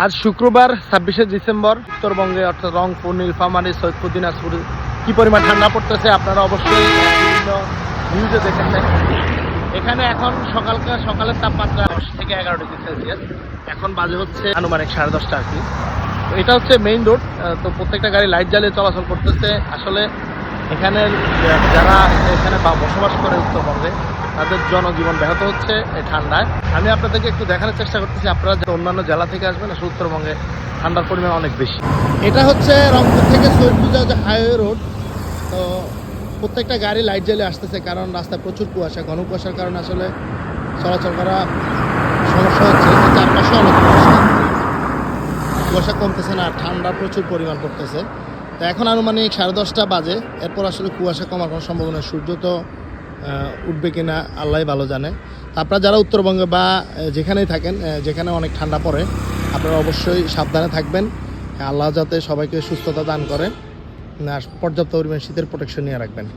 আজ শুক্রবার 26শে ডিসেম্বর উত্তরবঙ্গে অর্থাৎ রংপুর, নীলফামারী, সৈয়দপুর, দিনাজপুর কি পরিমাণ ঠান্ডা পড়তেছে আপনারা অবশ্যই বিভিন্ন নিউজে দেখেছেন। এখানে এখন সকালের তাপমাত্রা 10 থেকে 11 ডিগ্রি সেলসিয়াস। এখন বাজে হচ্ছে আনুমানিক 10:30 আর কি। তো এটা হচ্ছে মেইন রোড, তো প্রত্যেকটা গাড়ি লাইট জ্বালিয়ে চলাচল করতেছে। আসলে এখানে যারা এখানে বসবাস করে উত্তরবঙ্গে তাদের জনজীবন ব্যাহত হচ্ছে এই ঠান্ডায়। আমি আপনাদেরকে একটু দেখানোর চেষ্টা করতেছি, আপনারা যে অন্যান্য জেলা থেকে আসবেন আসলে উত্তরবঙ্গে ঠান্ডার পরিমাণ অনেক বেশি। এটা হচ্ছে রংপুর থেকে সৈয়দপুর যে হাইওয়ে রোড। তো প্রত্যেকটা গাড়ি লাইট জ্বালিয়ে আসতেছে, কারণ রাস্তায় প্রচুর কুয়াশা, ঘন কুয়াশার কারণে আসলে চলাচল করা সমস্যা হচ্ছে। চারপাশে অনেক কুয়াশা কমতেছে না, ঠান্ডা প্রচুর পরিমাণ পড়তেছে। তো এখন আনুমানিক 10:30 বাজে। এরপর আসলে কুয়াশা কমার কোনো সম্ভাবনা, সূর্য তো উঠবে কিনা আল্লাহ ভালো জানে। আপনারা যারা উত্তরবঙ্গে বা যেখানেই থাকেন, যেখানে অনেক ঠান্ডা পড়ে, আপনারা অবশ্যই সাবধানে থাকবেন। আল্লাহ যাতে সবাইকে সুস্থতা দান করে, পর্যাপ্ত পরিমাণ শীতের প্রোটেকশন নিয়ে রাখবেন।